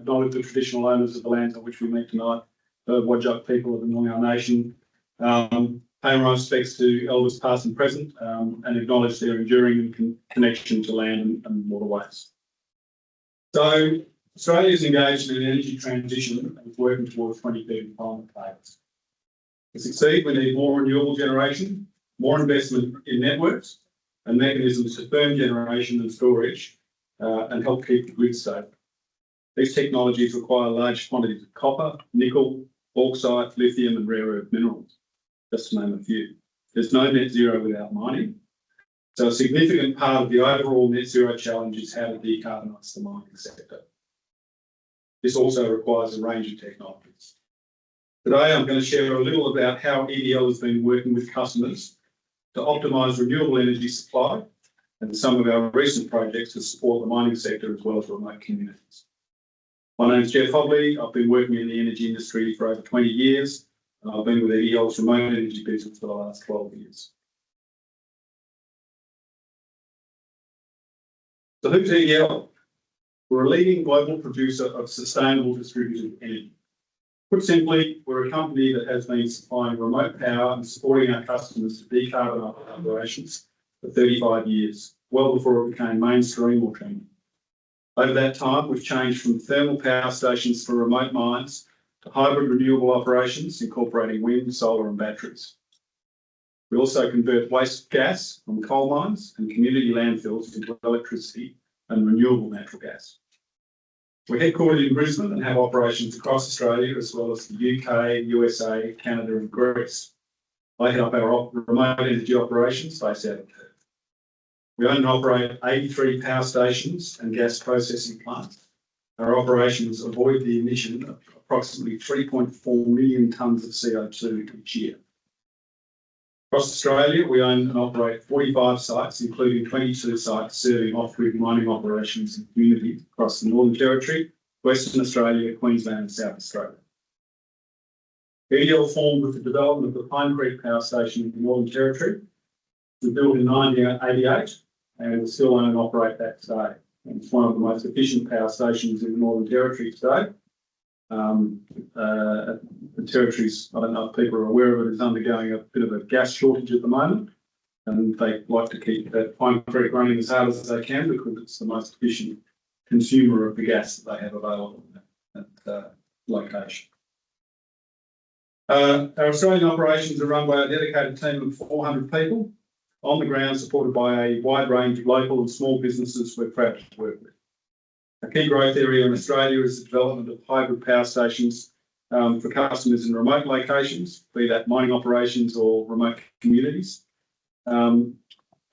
acknowledge the traditional owners of the lands on which we meet tonight, the Whadjuk people of the Noongar Nation. Pay my respects to elders past and present, and acknowledge their enduring connection to land and waterways. So Australia is engaged in an energy transition and is working towards 2030 climate targets. To succeed, we need more renewable generation, more investment in networks and mechanisms to firm generation and storage and help keep the grid stable. These technologies require large quantities of copper, nickel, bauxite, lithium and rare earth minerals, just to name a few. There's no net zero without mining. So a significant part of the overall net zero challenge is how to decarbonise the mining sector. This also requires a range of technologies. Today, I'm going to share a little about how EDL has been working with customers to optimise renewable energy supply and some of our recent projects to support the mining sector as well as remote communities. My name is Geoff Hobley. I've been working in the energy industry for over 20 years. And I've been with EDL's remote energy business for the last 12 years. So who's EDL? We're a leading global producer of sustainable distributed energy. Put simply, we're a company that has been supplying remote power and supporting our customers to decarbonise operations for 35 years, well before it became mainstream or trendy. Over that time, we've changed from thermal power stations for remote mines to hybrid renewable operations incorporating wind, solar and batteries. We also convert waste gas from coal mines and community landfills into electricity and renewable natural gas. We're headquartered in Brisbane and have operations across Australia as well as the UK, USA, Canada and Greece. I head up our remote energy operations based out of Perth. We own and operate 83 power stations and gas processing plants. Our operations avoid the emission of approximately 3.4 million tonnes of CO2 each year. Across Australia, we own and operate 45 sites, including 22 sites serving off-grid mining operations and communities across the Northern Territory, Western Australia, Queensland and South Australia. EDL formed with the development of the Pine Creek Power Station in the Northern Territory. We built in 1988 and we still own and operate that today. And it's one of the most efficient power stations in the Northern Territory today. The Territories, I don't know if people are aware of it, is undergoing a bit of a gas shortage at the moment. And they like to keep that Pine Creek running as hard as they can because it's the most efficient consumer of the gas that they have available at that location. Our Australian operations are run by a dedicated team of 400 people on the ground, supported by a wide range of local and small businesses we're proud to work with. A key growth area in Australia is the development of hybrid power stations for customers in remote locations, be that mining operations or remote communities. And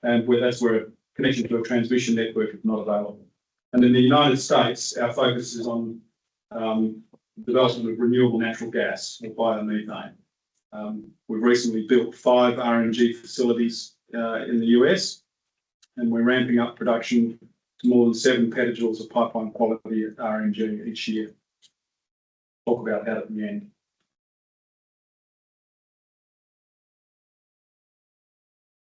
that's where a connection to a transmission network is not available. And in the United States, our focus is on development of renewable natural gas or biomethane. We've recently built 5 RNG facilities in the US, and we're ramping up production to more than 7 petajoules of pipeline quality RNG each year. Talk about that at the end.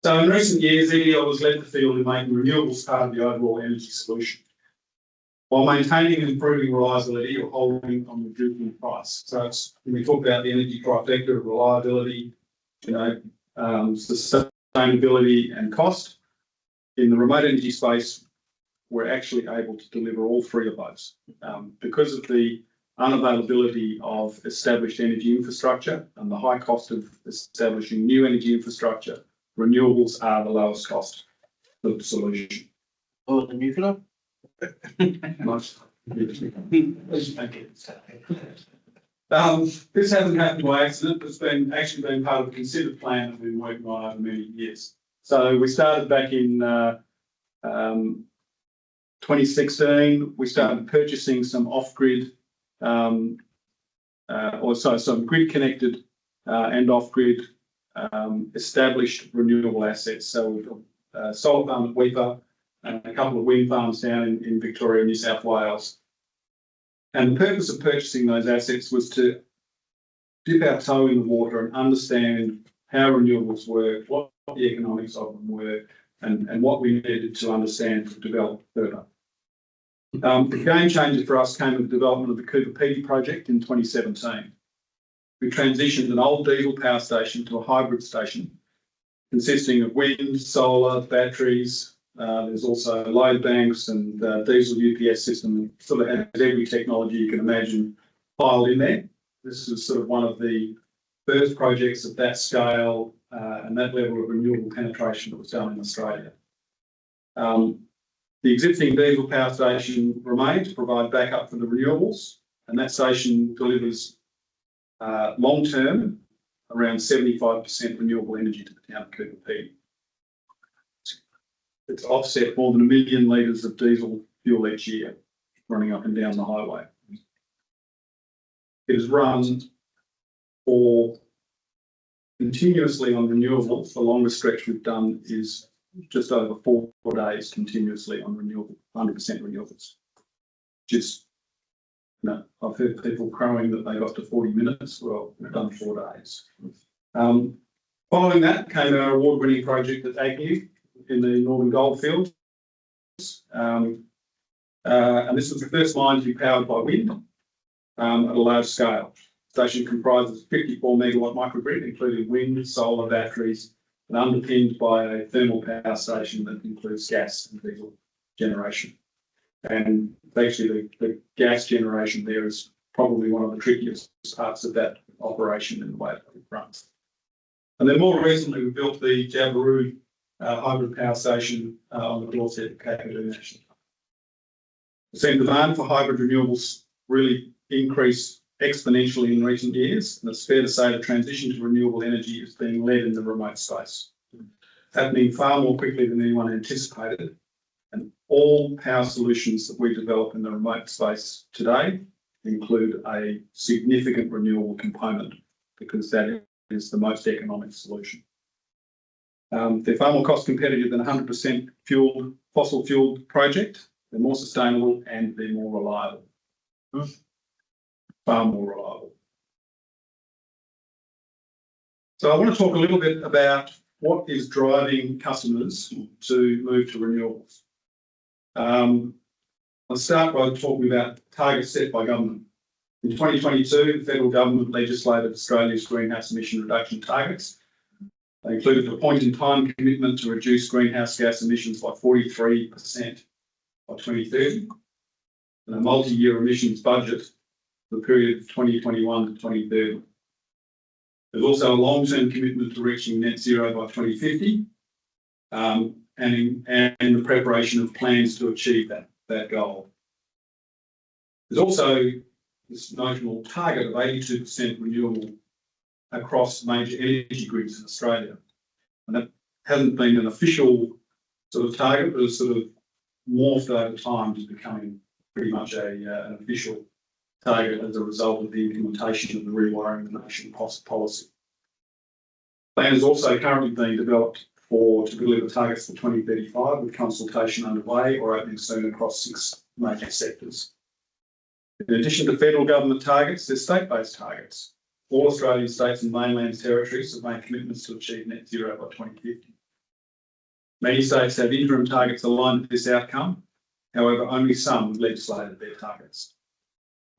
So in recent years, EDL has led the field in making renewables part of the overall energy solution, while maintaining and improving reliability or holding on reducing price. So it's, when we talk about the energy trifecta of reliability, sustainability and cost, in the remote energy space, we're actually able to deliver all 3 of those. Because of the unavailability of established energy infrastructure and the high cost of establishing new energy infrastructure, renewables are the lowest cost of the solution. Oh, the nuclear? This hasn't happened by accident. It's actually been part of a considered plan that we've been working on over many years. So we started back in 2016. We started purchasing some off-grid, some grid-connected and off-grid established renewable assets. So we've got a solar farm at Weipa and a couple of wind farms down in Victoria and New South Wales. And the purpose of purchasing those assets was to dip our toe in the water and understand how renewables work, what the economics of them were, and what we needed to understand to develop further. The game changer for us came with the development of the Cooper Pedy project in 2017. We transitioned an old diesel power station to a hybrid station consisting of wind, solar, batteries. There's also load banks and diesel UPS system. It sort of has every technology you can imagine piled in there. This is sort of one of the first projects of that scale and that level of renewable penetration that was done in Australia. The existing diesel power station remains to provide backup for the renewables, and that station delivers long-term around 75% renewable energy to the town of Cooper Pedy. It's offset more than 1 million litres of diesel fuel each year running up and down the highway. It is run continuously on renewables. The longest stretch we've done is just over 4 days continuously on renewable, 100% renewables. Just, I've heard people crowing that they got to 40 minutes. Well, we've done 4 days. Following that came our award-winning project at Agnew in the Northern Goldfields. And this was the first mine to be powered by wind at a large scale. The station comprises a 54 megawatt microgrid, including wind, solar, batteries, and underpinned by a thermal power station that includes gas and diesel generation. And actually the gas generation there is probably one of the trickiest parts of that operation in the way that it runs. And then more recently, we built the Jabiru hybrid power station on the doorstep of Kakadu National Park. We've seen demand for hybrid renewables really increase exponentially in recent years, and it's fair to say the transition to renewable energy is being led in the remote space, happening far more quickly than anyone anticipated. And all power solutions that we develop in the remote space today include a significant renewable component because that is the most economic solution. They're far more cost competitive than 100% fueled, fossil fueled project. They're more sustainable and they're more reliable. Far more reliable. So I want to talk a little bit about what is driving customers to move to renewables. I'll start by talking about targets set by government. In 2022, the federal government legislated Australia's greenhouse emission reduction targets. They included a point-in-time commitment to reduce greenhouse gas emissions by 43% by 2030 and a multi-year emissions budget for the period of 2021 to 2030. There's also a long-term commitment to reaching net zero by 2050 and the preparation of plans to achieve that goal. There's also this notional target of 82% renewable across major energy grids in Australia. And that hasn't been an official sort of target, but it's sort of morphed over time to becoming pretty much an official target as a result of the implementation of the Rewiring the Nation policy. The plan is also currently being developed to deliver targets for 2035 with consultation underway or opening soon across 6 major sectors. In addition to federal government targets, there's state-based targets. All Australian states and mainland territories have made commitments to achieve net zero by 2050. Many states have interim targets aligned with this outcome. However, only some have legislated their targets.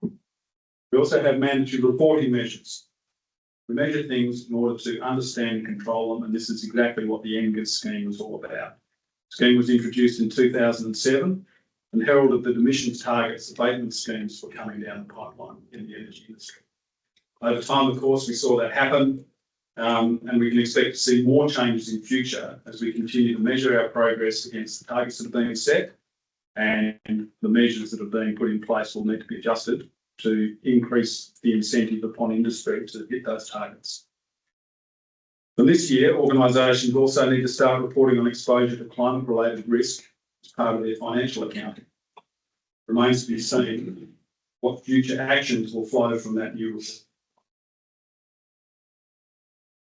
We also have mandatory reporting measures. We measure things in order to understand and control them, and this is exactly what the NGAS scheme was all about. The scheme was introduced in 2007 and heralded that emissions targets abatement schemes were coming down the pipeline in the energy industry. Over time, of course, we saw that happen, and we can expect to see more changes in future as we continue to measure our progress against the targets that are being set, and the measures that are being put in place will need to be adjusted to increase the incentive upon industry to hit those targets. For this year, organisations also need to start reporting on exposure to climate-related risk as part of their financial accounting. It remains to be seen what future actions will flow from that new report.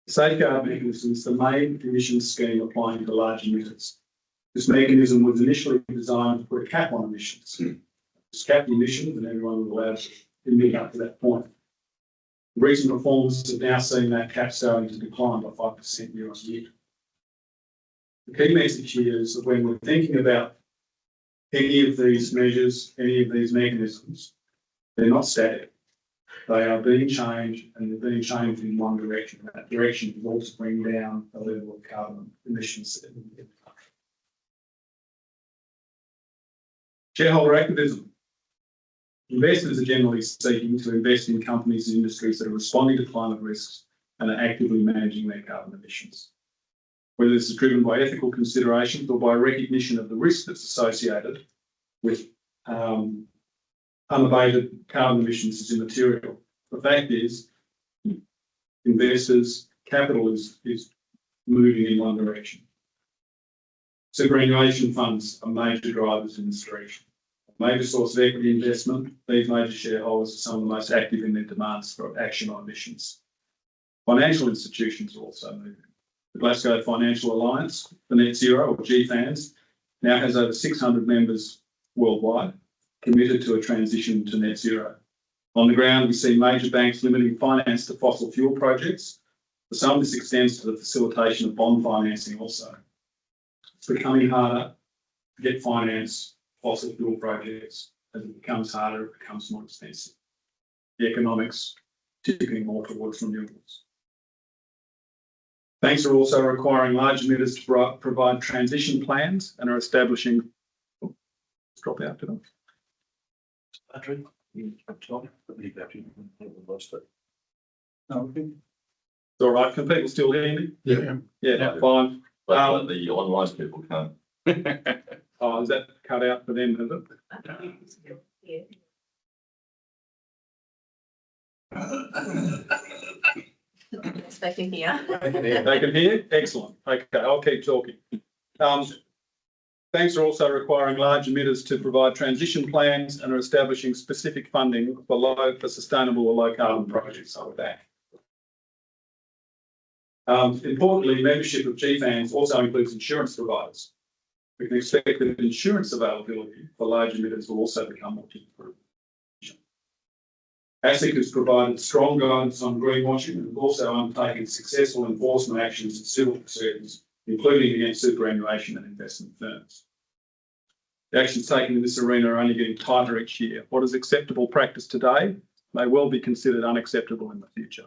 The safeguard mechanism is the main emissions scheme applying to large emitters. This mechanism was initially designed to put a cap on emissions. It's capped the emissions and everyone was allowed to emit up to that point. Recent reforms have now seen that cap starting to decline by 5% year on year. The key message here is that when we're thinking about any of these measures, any of these mechanisms, they're not static. They are being changed, and they're being changed in one direction. That direction is also bring down the level of carbon emissions in the country. Shareholder activism. Investors are generally seeking to invest in companies and industries that are responding to climate risks and are actively managing their carbon emissions. Whether this is driven by ethical considerations or by recognition of the risk that's associated with unabated carbon emissions is immaterial. The fact is, investors, capital is moving in one direction. Superannuation funds are major drivers in this direction. Major source of equity investment, these major shareholders are some of the most active in their demands for action on emissions. Financial institutions are also moving. The Glasgow Financial Alliance for Net Zero, or GFANZ, now has over 600 members worldwide committed to a transition to net zero. On the ground, we see major banks limiting finance to fossil fuel projects. For some, this extends to the facilitation of bond financing also. It's becoming harder to get finance fossil fuel projects. As it becomes harder, it becomes more expensive. The economics tipping more towards renewables. Banks are also requiring large emitters to provide transition plans and are establishing. Drop out to them. Battery. Battery. It's all right. Can people still hear me? Yeah. Yeah, fine. But the online people can't. Oh, is that cut out for them, is it? Yes, they can hear. They can hear? Excellent. Okay, I'll keep talking. Banks are also requiring large emitters to provide transition plans and are establishing specific funding for sustainable or low carbon projects. So with that. Importantly, membership of GFANZ also includes insurance providers. We can expect that insurance availability for large emitters will also become more difficult. ASIC has provided strong guidance on greenwashing and also undertaken successful enforcement actions in civil proceedings, including against superannuation and investment firms. The actions taken in this arena are only getting tighter each year. What is acceptable practice today may well be considered unacceptable in the future.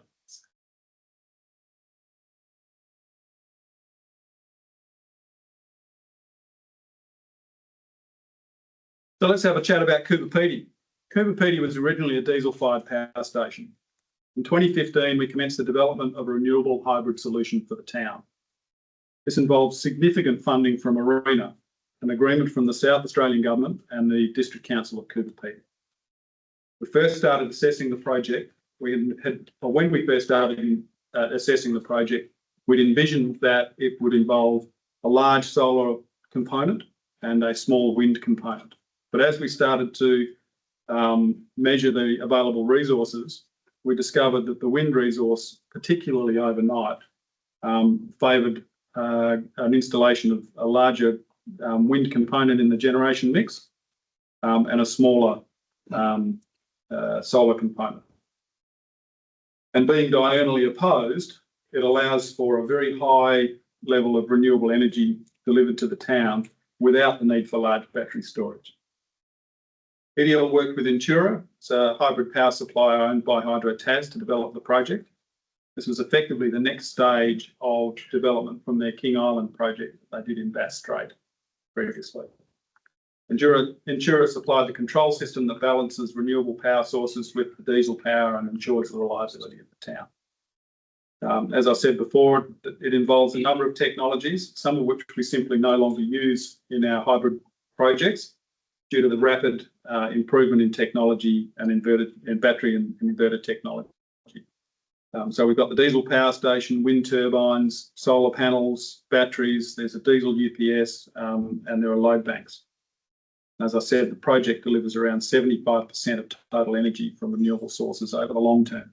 So let's have a chat about Coober Pedy. Coober Pedy was originally a diesel-fired power station. In 2015, we commenced the development of a renewable hybrid solution for the town. This involves significant funding from ARENA, an agreement from the South Australian Government and the District Council of Coober Pedy. We first started assessing the project. When we first started assessing the project, we'd envisioned that it would involve a large solar component and a small wind component. But as we started to measure the available resources, we discovered that the wind resource, particularly overnight, favoured an installation of a larger wind component in the generation mix and a smaller solar component. And being diagonally opposed, it allows for a very high level of renewable energy delivered to the town without the need for large battery storage. EDL worked with Intura, it's a hybrid power supplier owned by Hydro Tas, to develop the project. This was effectively the next stage of development from their King Island project that they did in Bass Strait previously. Intura supplied the control system that balances renewable power sources with the diesel power and ensures the reliability of the town. As I said before, it involves a number of technologies, some of which we simply no longer use in our hybrid projects due to the rapid improvement in technology and battery and inverter technology. So we've got the diesel power station, wind turbines, solar panels, batteries, there's a diesel UPS, and there are load banks. As I said, the project delivers around 75% of total energy from renewable sources over the long term.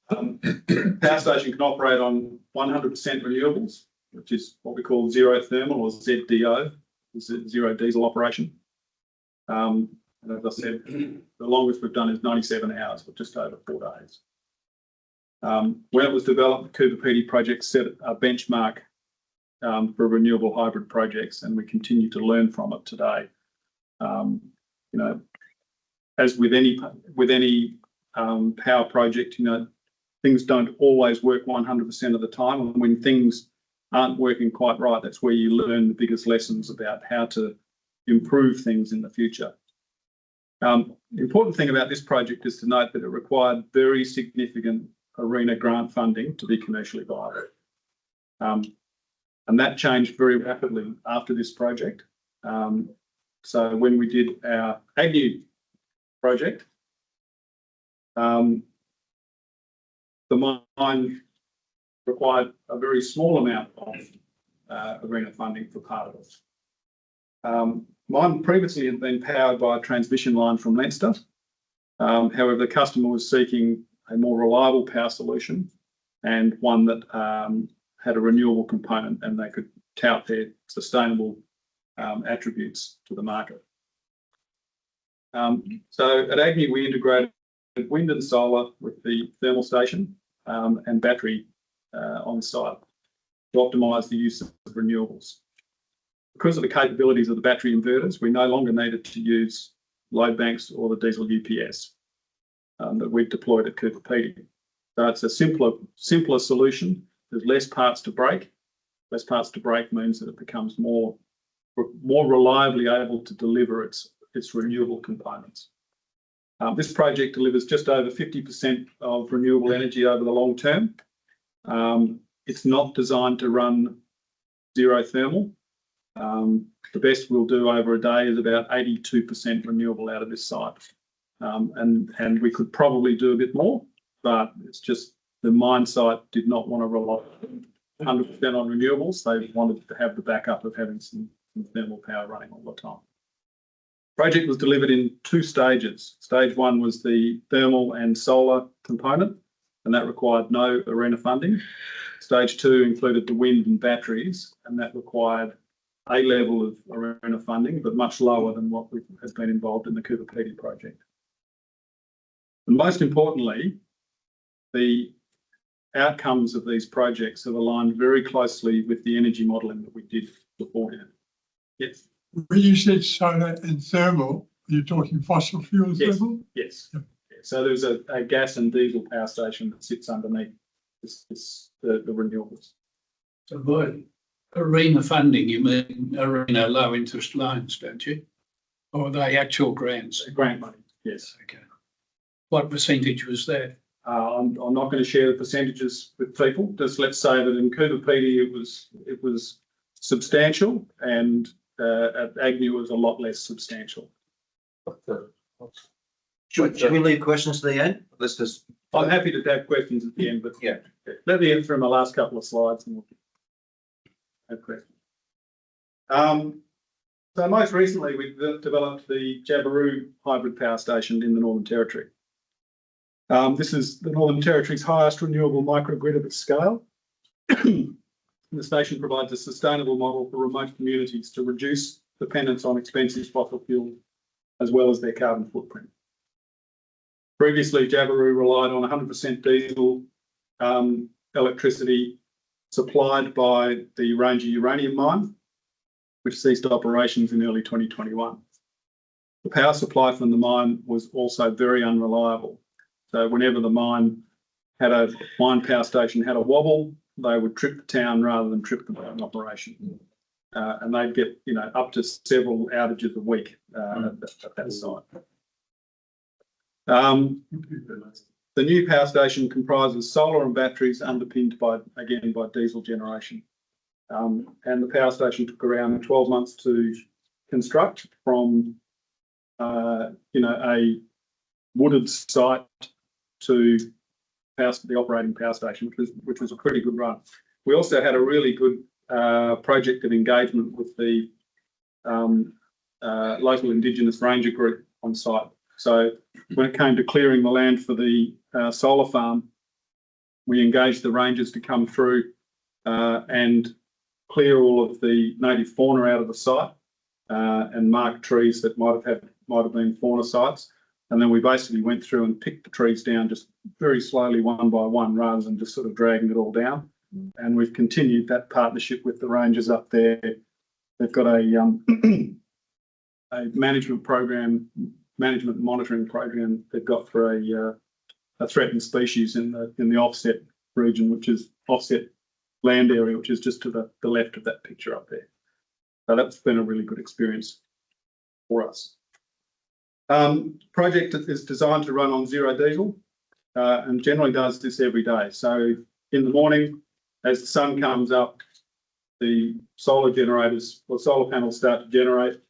Power station can operate on 100% renewables, which is what we call zero thermal or ZDO, zero diesel operation. And as I said, the longest we've done is 97 hours, but just over 4 days. When it was developed, the Coober Pedy project set a benchmark for renewable hybrid projects, and we continue to learn from it today. You know, as with any power project, you know, things don't always work 100% of the time, and when things aren't working quite right, that's where you learn the biggest lessons about how to improve things in the future. The important thing about this project is to note that it required very significant ARENA grant funding to be commercially viable. And that changed very rapidly after this project. So when we did our Agnew project, the mine required a very small amount of ARENA funding for part of it. Mine previously had been powered by a transmission line from Leinster. However, the customer was seeking a more reliable power solution and one that had a renewable component, and they could tout their sustainable attributes to the market. So at Agnew, we integrated wind and solar with the thermal station and battery on site to optimise the use of renewables. Because of the capabilities of the battery inverters, we no longer needed to use load banks or the diesel UPS that we've deployed at Cooper Pedy. So it's a simpler solution. There's less parts to break. Less parts to break means that it becomes more reliably able to deliver its renewable components. This project delivers just over 50% of renewable energy over the long term. It's not designed to run zero thermal. The best we'll do over a day is about 82% renewable out of this site. And we could probably do a bit more, but it's just the mine site did not want to rely 100% on renewables. They wanted to have the backup of having some thermal power running all the time. Project was delivered in 2 stages. Stage 1 was the thermal and solar component, and that required no ARENA funding. Stage 2 included the wind and batteries, and that required a level of ARENA funding, but much lower than what has been involved in the Cooper Pedy project. And most importantly, the outcomes of these projects have aligned very closely with the energy modelling that we did beforehand. Yes. When you said solar and thermal, are you talking fossil fuels level? Yes. Yep. So there's a gas and diesel power station that sits underneath the renewables. So by ARENA funding, you mean ARENA low interest loans, don't you? Or are they actual grants? Grant money, yes. Okay. What percentage was that? I'm not going to share the percentages with people. Just let's say that in Cooper Pedy it was substantial, and at Agnew was a lot less substantial. Should we leave questions to the end? Let's just. I'm happy to have questions at the end, but yeah, let me get through my last couple of slides and we'll have questions. So most recently we developed the Jabiru hybrid power station in the Northern Territory. This is the Northern Territory's highest renewable microgrid of its scale. The station provides a sustainable model for remote communities to reduce dependence on expensive fossil fuel as well as their carbon footprint. Previously, Jabiru relied on 100% diesel electricity supplied by the Ranger uranium mine, which ceased operations in early 2021. The power supply from the mine was also very unreliable. So whenever the mine power station had a wobble, they would trip the town rather than trip the mine operation. And they'd get, you know, up to several outages a week at that site. The new power station comprises solar and batteries underpinned by diesel generation. And the power station took around 12 months to construct from, a wooded site to the operating power station, which was a pretty good run. We also had a really good project of engagement with the local Indigenous Ranger group on site. So when it came to clearing the land for the solar farm, we engaged the rangers to come through and clear all of the native fauna out of the site and mark trees that might have been fauna sites. And then we basically went through and picked the trees down just very slowly, one by one, rather than just sort of dragging it all down. and we've continued that partnership with the rangers up there. They've got a management monitoring program they've got for a threatened species in the offset region, which is offset land area, which is just to the left of that picture up there. So that's been a really good experience for us. Project is designed to run on zero diesel and generally does this every day. So in the morning, as the sun comes up, the solar generators or solar panels start to generate,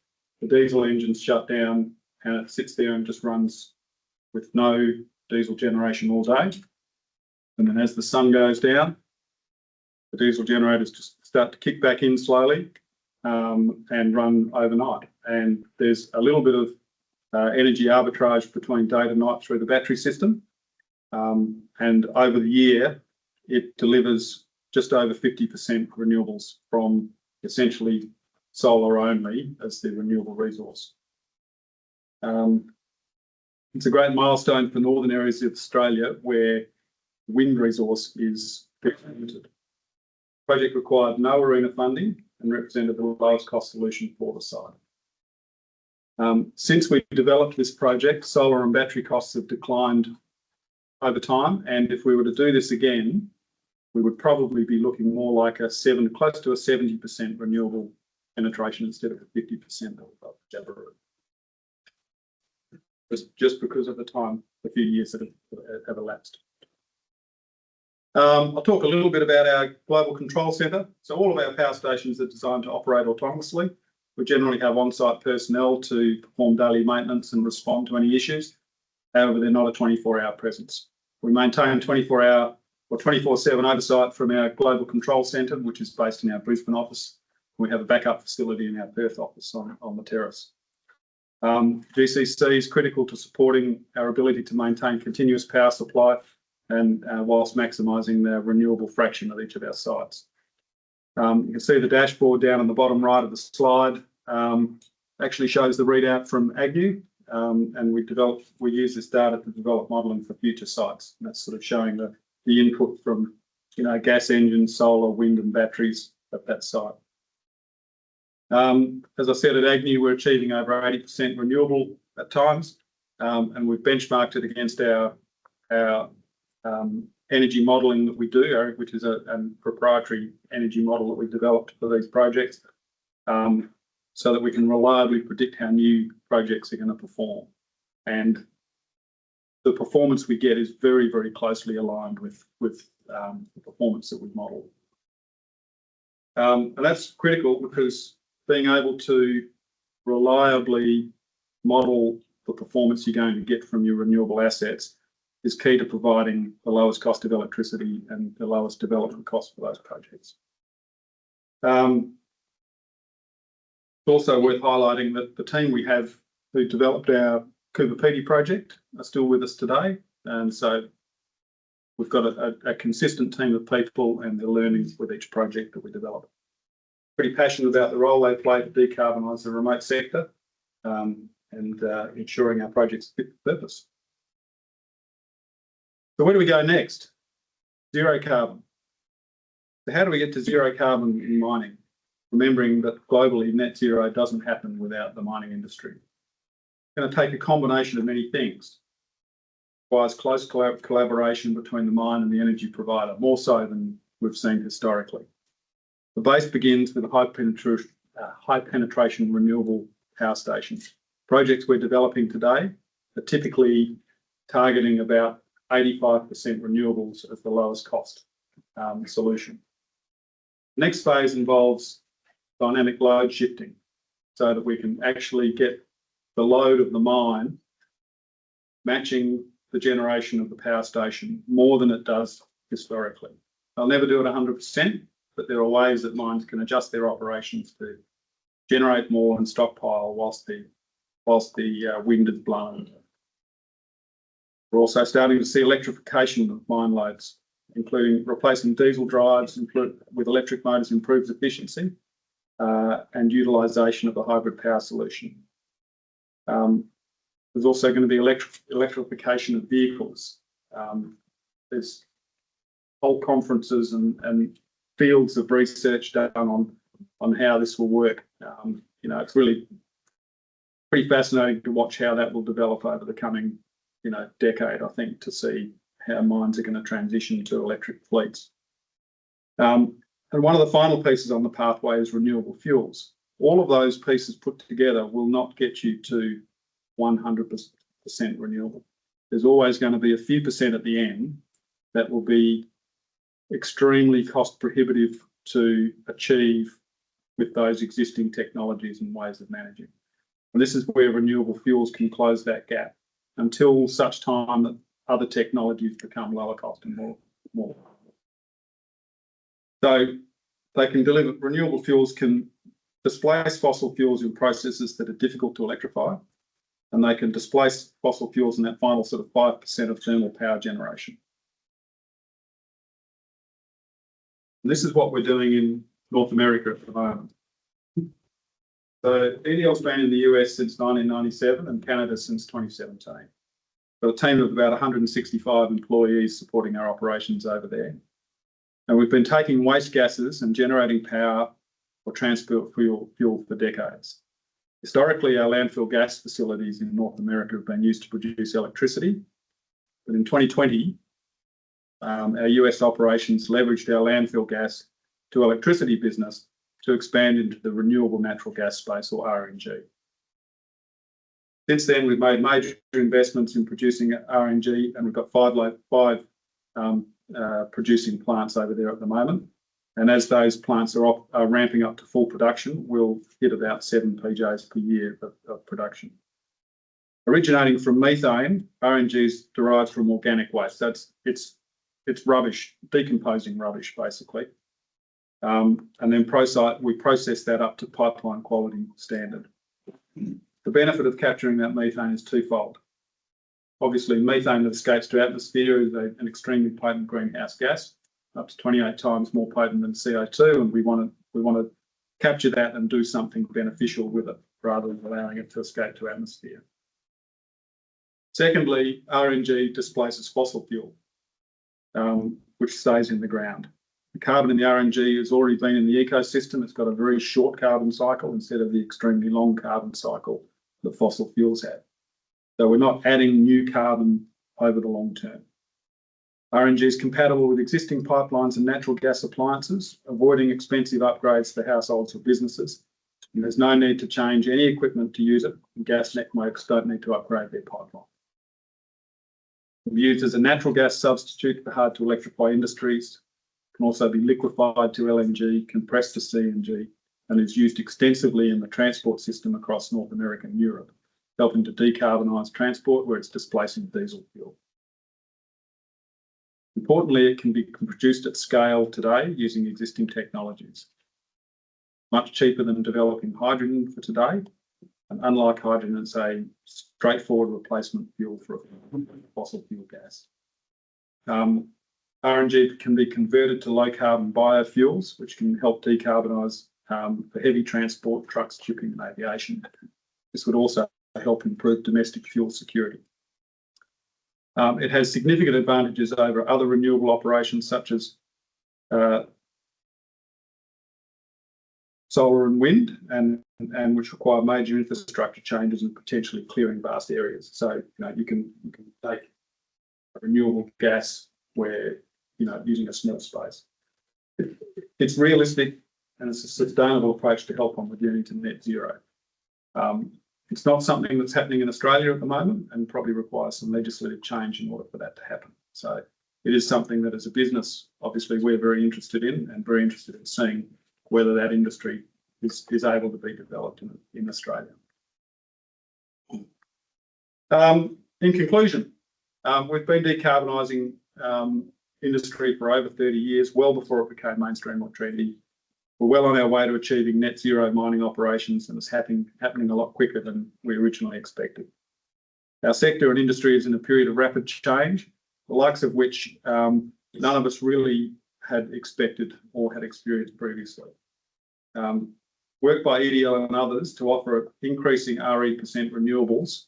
the diesel engines shut down, and it sits there and just runs with no diesel generation all day. And then as the sun goes down, the diesel generators just start to kick back in slowly and run overnight. And there's a little bit of energy arbitrage between day to night through the battery system. And over the year, it delivers just over 50% renewables from essentially solar only as the renewable resource. It's a great milestone for northern areas of Australia where wind resource is very limited. The project required no ARENA funding and represented the lowest cost solution for the site. Since we developed this project, solar and battery costs have declined over time, and if we were to do this again, we would probably be looking more like close to a 70% renewable penetration instead of a 50% of Jabiru. Just because of the time, a few years that have elapsed. I'll talk a little bit about our global control centre. So all of our power stations are designed to operate autonomously. We generally have on-site personnel to perform daily maintenance and respond to any issues. However, they're not a 24-hour presence. We maintain 24-hour or 24/7 oversight from our global control centre, which is based in our Brisbane office. We have a backup facility in our Perth office on the terrace. GCC is critical to supporting our ability to maintain continuous power supply and whilst maximising the renewable fraction of each of our sites. You can see the dashboard down on the bottom right of the slide actually shows the readout from Agnew, and we use this data to develop modelling for future sites. And that's sort of showing the input from gas engines, solar, wind, and batteries at that site. As I said, at Agnew, we're achieving over 80% renewable at times, and we've benchmarked it against our energy modelling that we do, which is a proprietary energy model that we developed for these projects, so that we can reliably predict how new projects are going to perform. And the performance we get is very, very closely aligned with the performance that we've modelled. And that's critical because being able to reliably model the performance you're going to get from your renewable assets is key to providing the lowest cost of electricity and the lowest development cost for those projects. It's also worth highlighting that the team we have who developed our Cooper Pedy project are still with us today, and so we've got a consistent team of people and their learnings with each project that we develop. Pretty passionate about the role they play to decarbonise the remote sector and ensuring our projects fit the purpose. So where do we go next? Zero carbon. So how do we get to zero carbon in mining? Remembering that globally net zero doesn't happen without the mining industry. It's going to take a combination of many things. It requires close collaboration between the mine and the energy provider, more so than we've seen historically. The base begins with high penetration renewable power stations. Projects we're developing today are typically targeting about 85% renewables as the lowest cost solution. Next phase involves dynamic load shifting so that we can actually get the load of the mine matching the generation of the power station more than it does historically. They'll never do it 100%, but there are ways that mines can adjust their operations to generate more and stockpile whilst the wind is blowing. We're also starting to see electrification of mine loads, including replacing diesel drives with electric motors improves efficiency and utilisation of the hybrid power solution. There's also going to be electrification of vehicles. There's whole conferences and fields of research done on how this will work. You know, it's really pretty fascinating to watch how that will develop over the coming, you know, decade, I think, to see how mines are going to transition to electric fleets. And one of the final pieces on the pathway is renewable fuels. All of those pieces put together will not get you to 100% renewable. There's always going to be a few percent at the end that will be extremely cost prohibitive to achieve with those existing technologies and ways of managing. And this is where renewable fuels can close that gap until such time that other technologies become lower cost and more. So they can deliver, renewable fuels can displace fossil fuels in processes that are difficult to electrify, and they can displace fossil fuels in that final sort of 5% of thermal power generation. And this is what we're doing in North America at the moment. So EDL's been in the US since 1997 and Canada since 2017. Got a team of about 165 employees supporting our operations over there. And we've been taking waste gases and generating power or transport fuel for decades. Historically, our landfill gas facilities in North America have been used to produce electricity. But in 2020, our US operations leveraged our landfill gas to electricity business to expand into the renewable natural gas space, or RNG. Since then, we've made major investments in producing RNG, and we've got five producing plants over there at the moment. And as those plants are ramping up to full production, we'll hit about 7 PJs per year of production. Originating from methane, RNG is derived from organic waste. It's rubbish, decomposing rubbish, basically. And then we process that up to pipeline quality standard. The benefit of capturing that methane is twofold. Obviously, methane that escapes to atmosphere is an extremely potent greenhouse gas, up to 28 times more potent than CO2, and we want to capture that and do something beneficial with it rather than allowing it to escape to atmosphere. Secondly, RNG displaces fossil fuel, which stays in the ground. The carbon in the RNG has already been in the ecosystem. It's got a very short carbon cycle instead of the extremely long carbon cycle that fossil fuels have. So we're not adding new carbon over the long term. RNG is compatible with existing pipelines and natural gas appliances, avoiding expensive upgrades for households or businesses. And there's no need to change any equipment to use it. Gas networks don't need to upgrade their pipeline. It's used as a natural gas substitute for hard to electrify industries. Can also be liquefied to LNG, compressed to CNG, and is used extensively in the transport system across North America and Europe, helping to decarbonise transport where it's displacing diesel fuel. Importantly, it can be produced at scale today using existing technologies. Much cheaper than developing hydrogen for today, and unlike hydrogen, it's a straightforward replacement fuel for fossil fuel gas. RNG can be converted to low carbon biofuels, which can help decarbonise for heavy transport, trucks, shipping and aviation. This would also help improve domestic fuel security. It has significant advantages over other renewable operations such as solar and wind, and which require major infrastructure changes and potentially clearing vast areas. So you can take a renewable gas where using a small space. It's realistic and it's a sustainable approach to help on the journey to net zero. It's not something that's happening in Australia at the moment and probably requires some legislative change in order for that to happen. So it is something that as a business, obviously we're very interested in and very interested in seeing whether that industry is able to be developed in Australia. In conclusion, we've been decarbonising industry for over 30 years, well before it became mainstream or trendy. We're well on our way to achieving net zero mining operations, and it's happening a lot quicker than we originally expected. Our sector and industry is in a period of rapid change, the likes of which none of us really had expected or had experienced previously. Work by EDL and others to offer increasing RE% renewables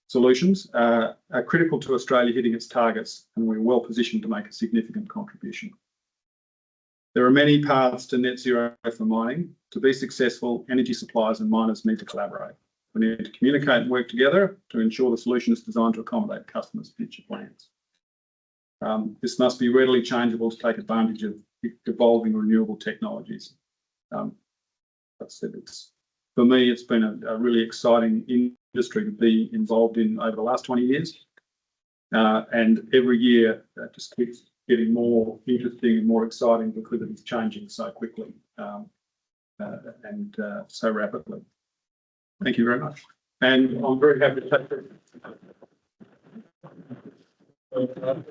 solutions are critical to Australia hitting its targets, and we're well positioned to make a significant contribution. There are many paths to net zero for mining. To be successful, energy suppliers and miners need to collaborate. We need to communicate and work together to ensure the solution is designed to accommodate customers' future plans. This must be readily changeable to take advantage of evolving renewable technologies. Like I said, for me, it's been a really exciting industry to be involved in over the last 20 years. And every year that just keeps getting more interesting and more exciting because it is changing so quickly and so rapidly. Thank you very much. And I'm very happy to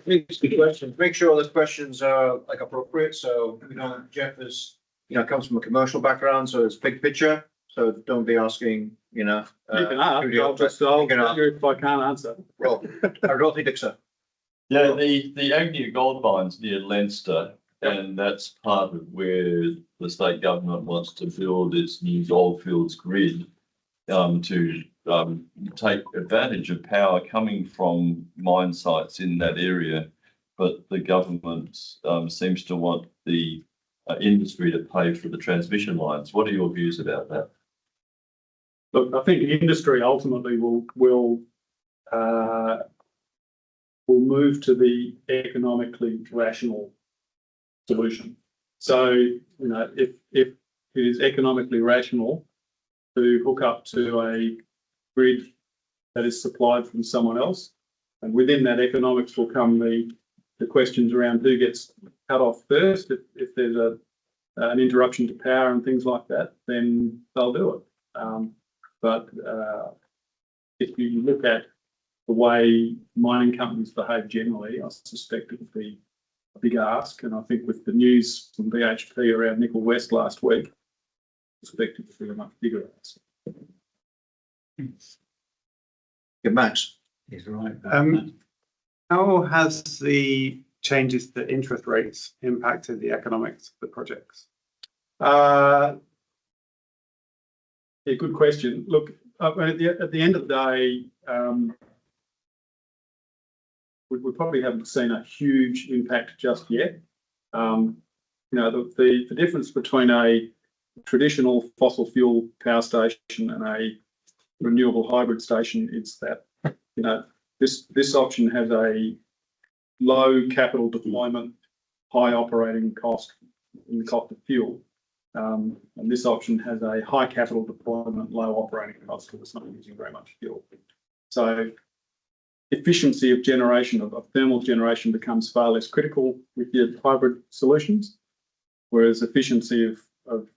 take questions. Make sure those questions are like appropriate. So, you know, Geoff is, you know, comes from a commercial background, so it's big picture. So don't be asking, you know. You can ask. I'll tell you if I can't answer. Well, I don't think so. Yeah, the Agnew gold mines near Leinster, and that's part of where the state government wants to build its new goldfields grid to take advantage of power coming from mine sites in that area. But the government seems to want the industry to pay for the transmission lines. What are your views about that? Look, I think the industry ultimately will move to the economically rational solution. So, you know, if it is economically rational to hook up to a grid that is supplied from someone else, and within that economics will come the questions around who gets cut off first. If there's an interruption to power and things like that, then they'll do it. But if you look at the way mining companies behave generally, I suspect it would be a big ask. And I think with the news from BHP around Nickel West last week, I suspect it would be a much bigger ask. Good, Max. He's right. How has the changes to interest rates impacted the economics of the projects? Yeah, good question. Look, at the end of the day, we probably haven't seen a huge impact just yet. You know, the difference between a traditional fossil fuel power station and a renewable hybrid station is that, you know, this option has a low capital deployment, high operating cost in the cost of fuel. And this option has a high capital deployment, low operating cost because it's not using very much fuel. So efficiency of generation, of thermal generation, becomes far less critical with your hybrid solutions, whereas efficiency of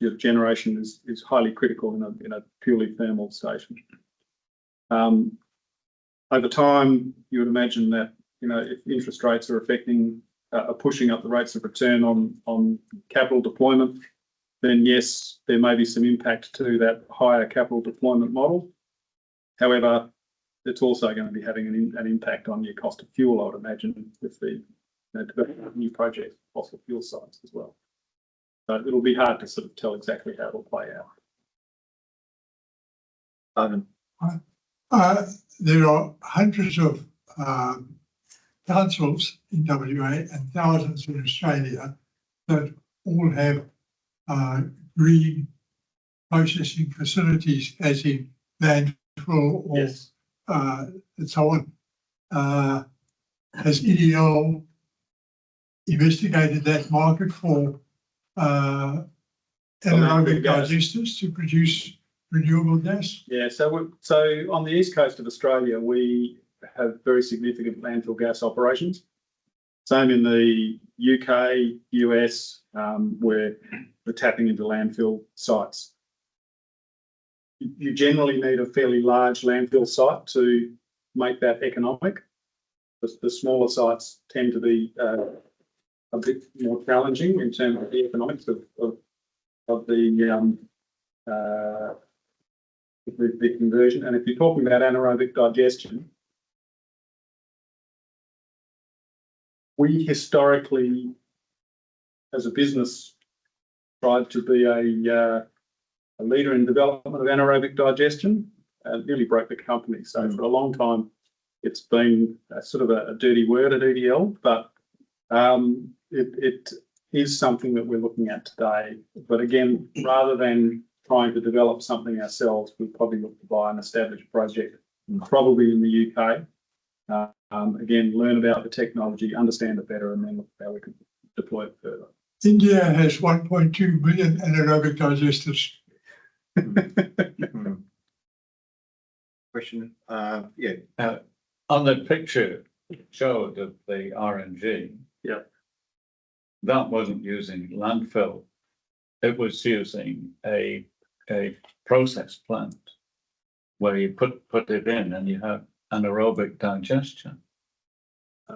your generation is highly critical in a purely thermal station. Over time, you would imagine that, you know, if interest rates are pushing up the rates of return on capital deployment, then yes, there may be some impact to that higher capital deployment model. However, it's also going to be having an impact on your cost of fuel, I would imagine, with the development of new projects, fossil fuel sites as well. So it'll be hard to sort of tell exactly how it'll play Ivan. There are hundreds of councils in WA and thousands in Australia that all have green processing facilities, as in landfill or yes. And so on. Has EDL investigated that market for anaerobic digesters to produce renewable gas? Yeah, so on the east coast of Australia, we have very significant landfill gas operations. Same in the UK, US, where we're tapping into landfill sites. You generally need a fairly large landfill site to make that economic. The smaller sites tend to be a bit more challenging in terms of the economics of the conversion. And if you're talking about anaerobic digestion, we historically, as a business, tried to be a leader in development of anaerobic digestion and nearly broke the company. So for a long time, it's been sort of a dirty word at EDL, but it is something that we're looking at today. But again, rather than trying to develop something ourselves, we probably look to buy an established project, probably in the UK. Again, learn about the technology, understand it better, and then look how we can deploy it further. India has 1.2 million anaerobic digesters. Question, yeah, On the picture showed of the RNG. Yeah. That wasn't using landfill. It was using a process plant where you put it in and you have anaerobic digestion.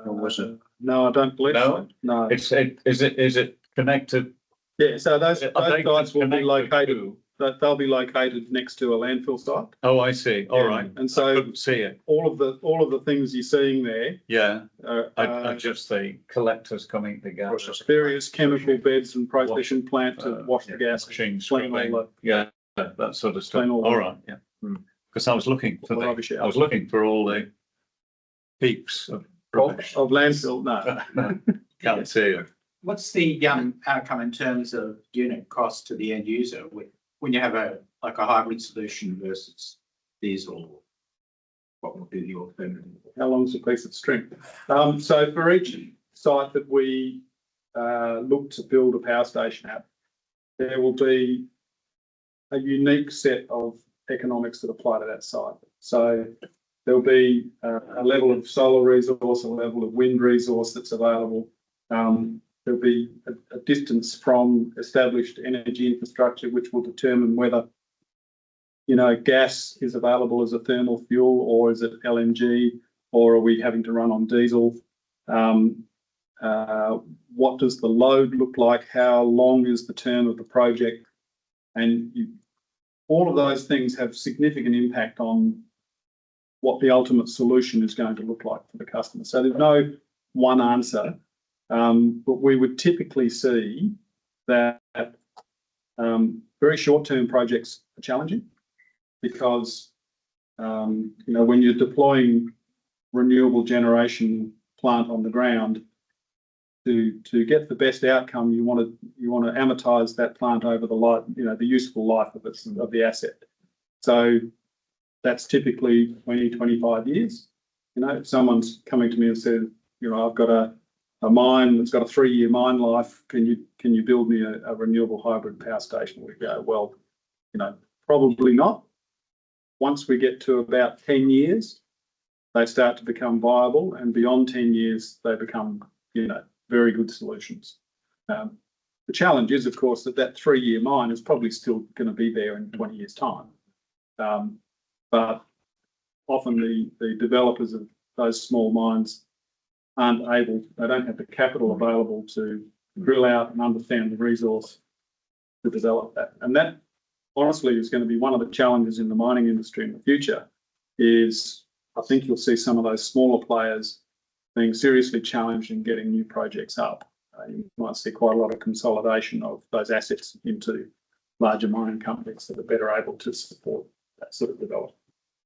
was it? No, I don't believe so. No. Is it connected? Yeah, so those Are they sites will be connected located. to- They'll be located next to a landfill site. Oh, I see. All Yeah. right. And so I couldn't see it. all of the things you're seeing there Yeah, are I just the collectors coming together. various chemical beds and processing plant to wash the gas, Machine clean all scrubbing, the that sort of stuff. clean all the- All right, yeah. Because I was looking for rubbish I out was looking for all the heaps of rubbish. of landfill. No. Can't see it. What's the outcome in terms of unit cost to the end user when you have a hybrid solution versus diesel? What would be the alternative? How long's a piece of string? So for each site that we look to build a power station at, there will be a unique set of economics that apply to that site. So there'll be a level of solar resource, a level of wind resource that's available. There'll be a distance from established energy infrastructure, which will determine whether, gas is available as a thermal fuel, or is it LNG, or are we having to run on diesel? What does the load look like? How long is the term of the project? And all of those things have significant impact on what the ultimate solution is going to look like for the customer. So there's no one answer, but we would typically see that very short-term projects are challenging because, when you're deploying renewable generation plant on the ground, to get the best outcome, you want to amortize that plant over the life, the useful life of the asset. So that's typically 20, 25 years. If someone's coming to me and said, I've got a mine that's got a 3-year mine life, can you build me a renewable hybrid power station? We go, well, probably not. Once we get to about 10 years, they start to become viable, and beyond 10 years, they become, very good solutions. The challenge is, of course, that 3-year mine is probably still going to be there in 20 years' time. But often the developers of those small mines they don't have the capital available to drill out and understand the resource to develop that. And that, honestly, is going to be one of the challenges in the mining industry in the future. Is I think you'll see some of those smaller players being seriously challenged in getting new projects up. You might see quite a lot of consolidation of those assets into larger mining companies that are better able to support that sort of development.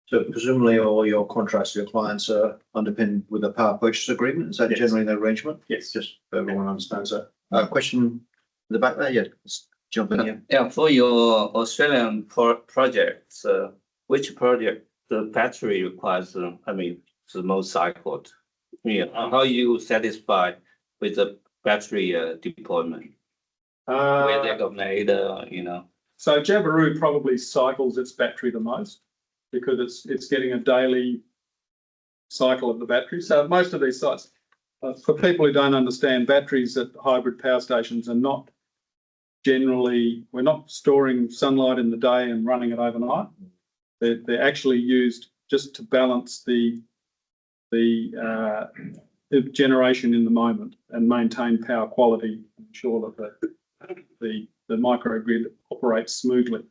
So presumably all your contracts with your clients are underpinned with a power purchase agreement. Is that Yes. generally the arrangement? Yes. Just so everyone understands that. Question in the back there, yeah, let's jump in here. Yeah, for your Australian projects, which project the battery requires, the most cycled? Yeah, how you satisfied with the battery deployment? Where they got made, So Jabiru probably cycles its battery the most because it's getting a daily cycle of the battery. So most of these sites, for people who don't understand, batteries at hybrid power stations are not generally, we're not storing sunlight in the day and running it overnight. They're actually used just to balance the generation in the moment and maintain power quality, ensure that the microgrid operates smoothly.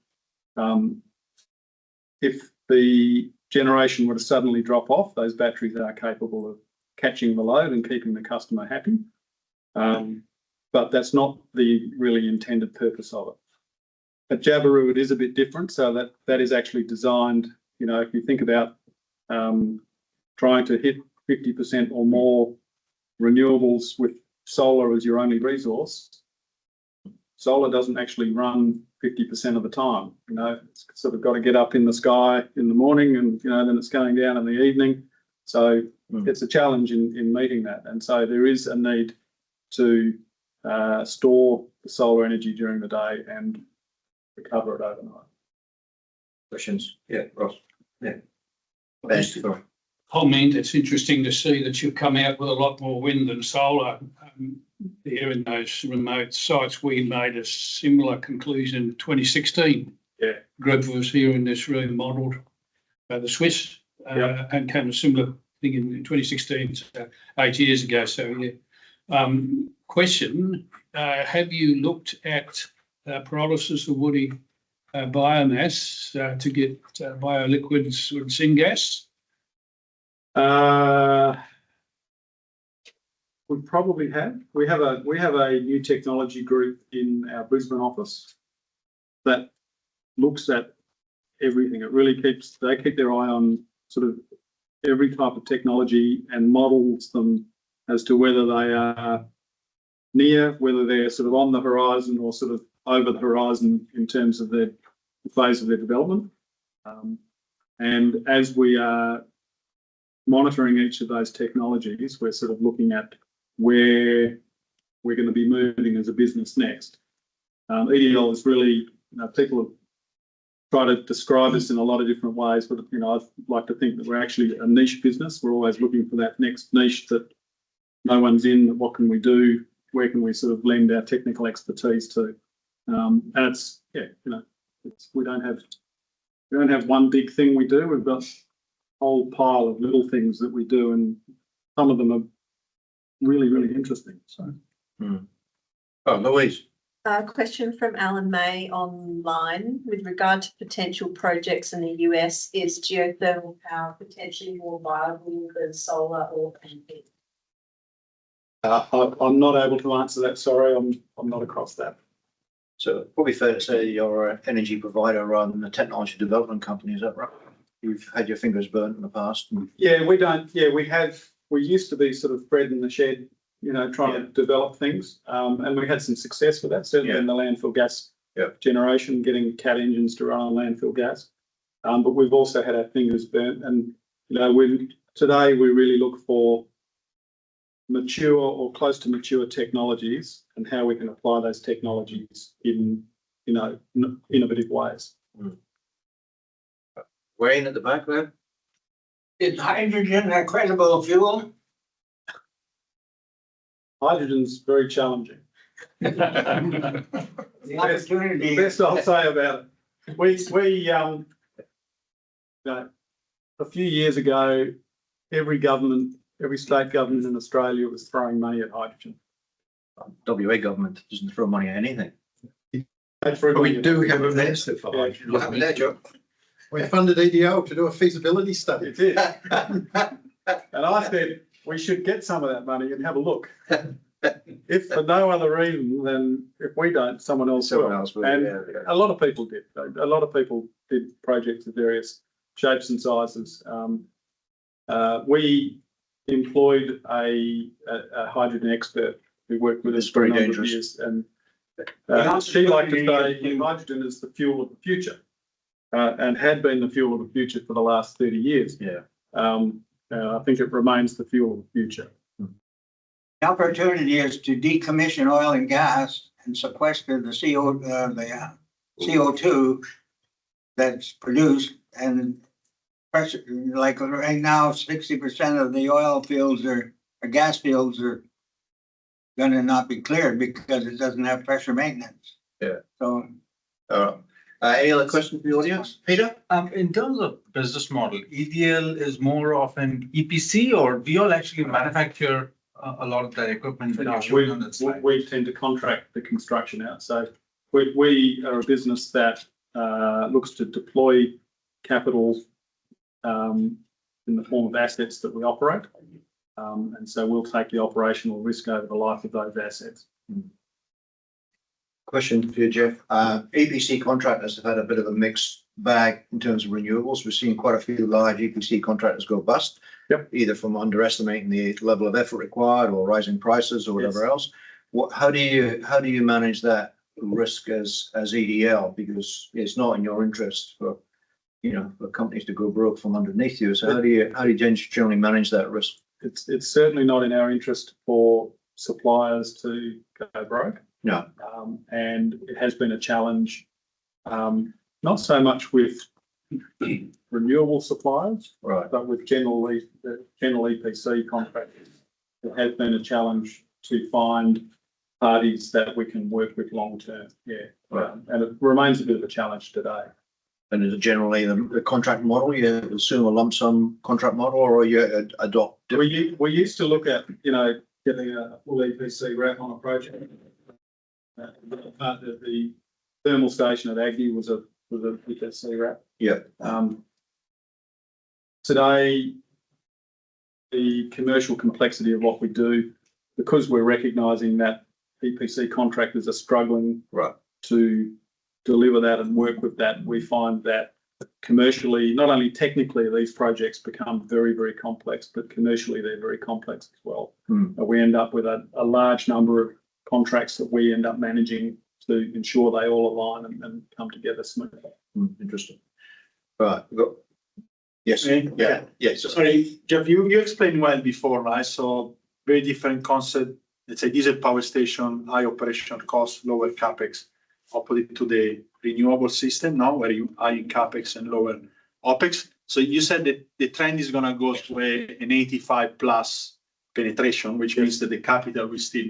If the generation were to suddenly drop off, those batteries are capable of catching the load and keeping the customer happy. But that's not the really intended purpose of it. At Jabiru, it is a bit different. So that is actually designed, if you think about trying to hit 50% or more renewables with solar as your only resource, solar doesn't actually run 50% of the time. You know, it's sort of got to get up in the sky in the morning, and then it's going down in the evening. So it's a challenge in meeting that. And so there is a need to store the solar energy during the day and recover it overnight. Questions? Yeah, Ross. Yeah. I mean, it's interesting to see that you've come out with a lot more wind than solar. There in those remote sites, we made a similar conclusion in 2016. Yeah. A group of us here in this room modelled the Swiss and came to a similar thing in 2016, so 8 years ago. So yeah. Question: have you looked at pyrolysis of woody biomass to get bioliquids with syngas? We probably have. We have a new technology group in our Brisbane office that looks at everything. It really they keep their eye on sort of every type of technology and models them as to whether they are near, whether they're sort of on the horizon or sort of over the horizon in terms of the phase of their development. And as we are monitoring each of those technologies, we're sort of looking at where we're going to be moving as a business next. EDL is really, people have tried to describe us in a lot of different ways, but I'd like to think that we're actually a niche business. We're always looking for that next niche that no one's in. What can we do? Where can we sort of lend our technical expertise to? And it's we don't have one big thing we do. We've got a whole pile of little things that we do, and some of them are really, really interesting. So, Oh, Louise. A question from Alan May online with regard to potential projects in the US. Is geothermal power potentially more viable than solar or PV? I'm not able to answer that. Sorry, I'm not across that. So probably fair to say you're an energy provider rather than a technology development company. Is that right? You've had your fingers burnt in the past. Yeah, we don't. Yeah, we have. We used to be sort of bread in the shed, trying to develop things, and we had some success with that. Certainly in the landfill gas generation, getting cat engines to run on landfill gas. But we've also had our fingers burnt, and today we really look for mature or close to mature technologies and how we can apply those technologies in innovative ways. Wayne at the back there. Is hydrogen a credible fuel? Hydrogen's very challenging. The opportunity. The best I'll say about it. We a few years ago, every state government in Australia was throwing money at hydrogen. WA government doesn't throw money at anything. But we do have an answer for hydrogen. What happened there, Joe? We funded EDL to do a feasibility study. It did. And I said, we should get some of that money and have a look. If for no other reason than if we don't, someone else will. And a lot of people did. A lot of people did projects of various shapes and sizes. We employed a hydrogen expert who worked with us for a number of years, and she liked to say hydrogen is the fuel of the future, and had been the fuel of the future for the last 30 years. I think it remains the fuel of the future. The opportunity is to decommission oil and gas and sequester the CO2 that's produced, and pressure, like right now, 60% of the oil fields or gas fields are going to not be cleared because it doesn't have pressure maintenance. So, any other questions from the audience? Peter? In terms of business model, EDL is more of an EPC, or do you all actually manufacture a lot of that equipment that you're showing on that slide? We tend to contract the construction out. So we are a business that looks to deploy capital in the form of assets that we operate. And so we'll take the operational risk over the life of those assets. Question for you, Geoff. EPC contractors have had a bit of a mixed bag in terms of renewables. We're seeing quite a few large EPC contractors go bust, either from underestimating the level of effort required or rising prices or whatever else. How do you manage that risk as EDL, because it's not in your interest for, you know, for companies to go broke from underneath you. So how do you generally manage that risk? It's certainly not in our interest for suppliers to go broke. No. And it has been a challenge, not so much with renewable suppliers, Right. but with general EPC contractors. It has been a challenge to find parties that we can work with long term. Yeah. Right. And it remains a bit of a challenge today. And is it generally the contract model? You assume a lump sum contract model, or you adopt? We used to look at, you know, getting a full EPC wrap on a project. The thermal station at Agnew was a EPC wrap. Yeah. Today, the commercial complexity of what we do, because we're recognising that EPC contractors are struggling Right. to deliver that and work with that, we find that commercially, not only technically, these projects become very, very complex, but commercially they're very complex as well. We end up with a large number of contracts that we end up managing to ensure they all align and come together smoothly. Interesting. Right. Yes. Yeah. Yes. Sorry, Geoff, you explained well before, right? So very different concept. Let's say diesel power station, high operational cost, lower capex, opposite to the renewable system now, where you high in capex and lower opex. So you said that the trend is going to go to an 85 plus penetration, which means that the capital will still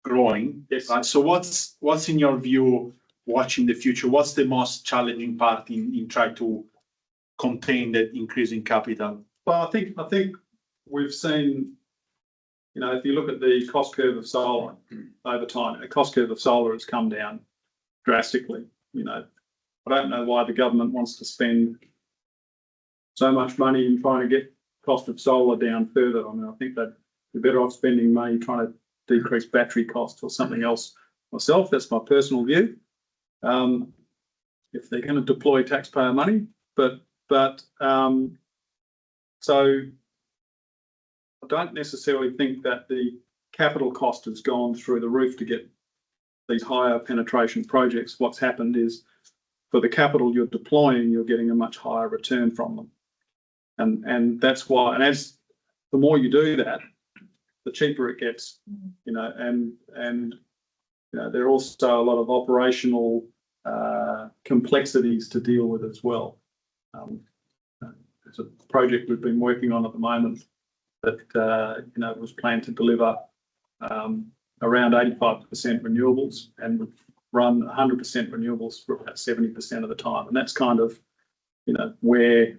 growing. Yes. Right? So what's in your view, watching the future? What's the most challenging part in trying to contain that increase in capital? Well, I think we've seen, you know, if you look at the cost curve of solar over time, the cost curve of solar has come down drastically. You know, I don't know why the government wants to spend so much money in trying to get cost of solar down further. I mean, I think that we're better off spending money trying to decrease battery costs or something else myself. That's my personal view. If they're going to deploy taxpayer money, but so I don't necessarily think that the capital cost has gone through the roof to get these higher penetration projects. What's happened is for the capital you're deploying, you're getting a much higher return from them. And that's why, and as the more you do that, the cheaper it gets, you know, and you know, there are also a lot of operational complexities to deal with as well. There's a project we've been working on at the moment that you know, was planned to deliver around 85% renewables, and would run 100% renewables for about 70% of the time, and that's kind of, you know, where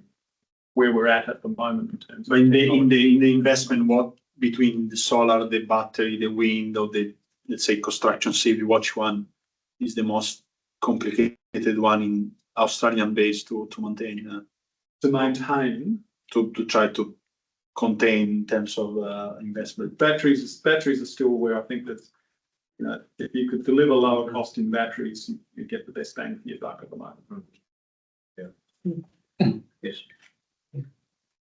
we're at the moment in terms of in the investment, what between the solar, the battery, the wind, or the, let's say, construction civil, which one is the most complicated one in Australian base to maintain? To try to contain in terms of investment. Batteries are still where I think that, you know, if you could deliver lower cost in batteries, you get the best bang for your buck at the moment. Yeah. Yes.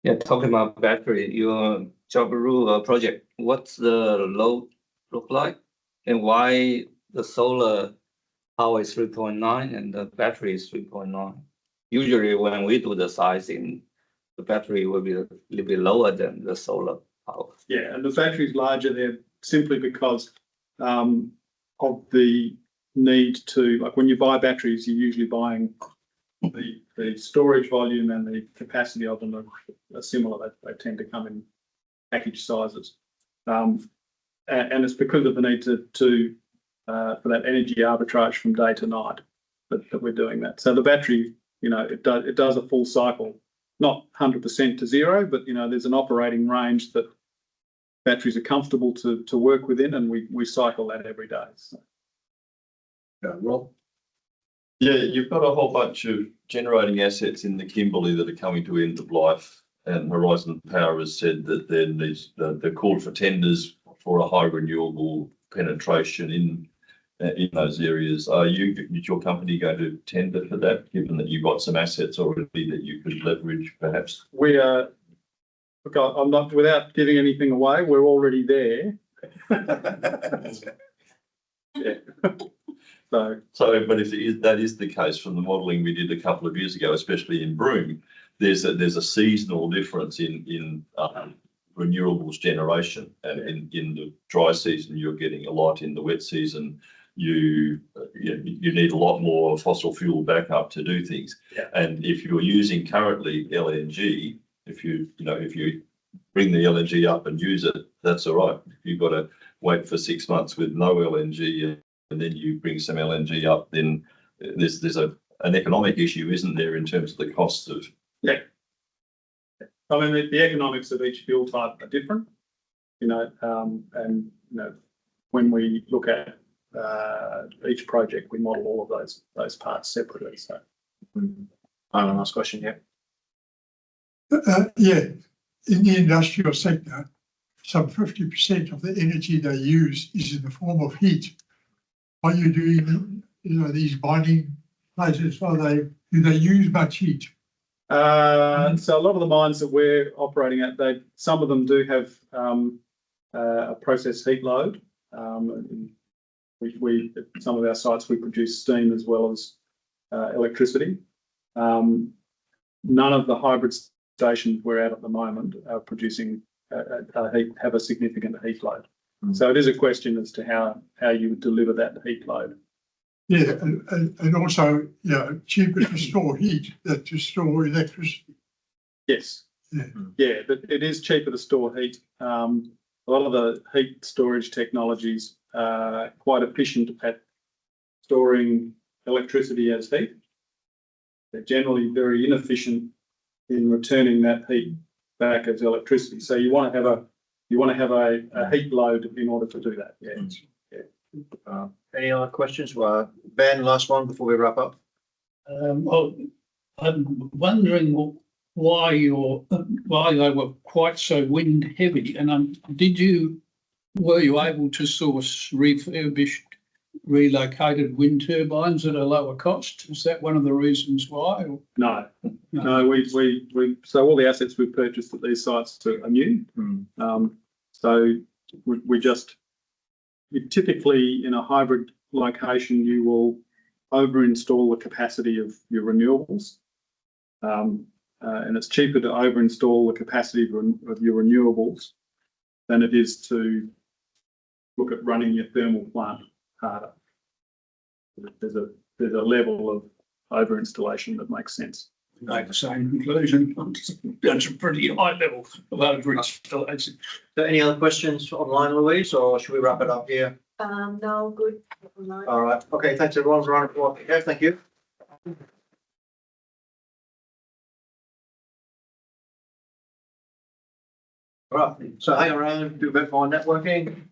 Yeah, talking about battery, your Jabiru project, what's the load look like, and why the solar power is 3.9 and the battery is 3.9? Usually when we do the sizing, the battery will be a little bit lower than the solar power. Yeah, and the battery is larger there simply because of the need to, like when you buy batteries, you're usually buying the storage volume and the capacity of them are similar. They tend to come in package sizes. And it's because of the need to for that energy arbitrage from day to night that we're doing that. So the battery, you know, it does a full cycle, not 100% to zero, but, you know, there's an operating range that batteries are comfortable to work within, and we cycle that every day. So. Yeah, Rob? Yeah, you've got a whole bunch of generating assets in the Kimberley that are coming to end of life, and Horizon Power has said that they're called for tenders for a high renewable penetration in those areas. Is your company going to tender for that, given that you've got some assets already that you could leverage, perhaps? We are. Look, I'm not, without giving anything away, we're already there. Yeah. So, but if that is the case from the modelling we did a couple of years ago, especially in Broome, there's a seasonal difference in renewables generation, and in the dry season you're getting a lot. In the wet season, you need a lot more fossil fuel backup to do things. Yeah. And if you're using currently LNG, if you bring the LNG up and use it, that's all right. If you've got to wait for 6 months with no LNG and then you bring some LNG up, then there's an economic issue, isn't there, in terms of the costs of. Yeah. I mean, the economics of each fuel type are different, and when we look at each project, we model all of those parts separately. So, Last question, yeah. Yeah, in the industrial sector, some 50% of the energy they use is in the form of heat. Are you doing, these mining places, do they use much heat? So a lot of the mines that we're operating at, some of them do have a process heat load. We at some of our sites, we produce steam as well as electricity. None of the hybrid stations we're at the moment are producing have a significant heat load. So it is a question as to how you would deliver that heat load. Yeah, and also, cheaper to store heat than to store electricity. Yes. Yeah, but it is cheaper to store heat. A lot of the heat storage technologies are quite efficient at storing electricity as heat. They're generally very inefficient in returning that heat back as electricity. So you want to have a heat load in order to do that. Yeah. Any other questions? Ben, last one before we wrap up. Well, I'm wondering why they were quite so wind heavy, and were you able to source refurbished, relocated wind turbines at a lower cost? Is that one of the reasons why? No. So all the assets we've purchased at these sites are new. So you typically, in a hybrid location, you will over-install the capacity of your renewables. And it's cheaper to over-install the capacity of your renewables than it is to look at running your thermal plant harder. There's a level of over-installation that makes sense. Make the same conclusion. That's a pretty high level of over-installation. So any other questions online, Louise, or should we wrap it up here? No, good. All right. Okay, thanks everyone for running for here. Thank you. All right, so hang around, do a bit more networking.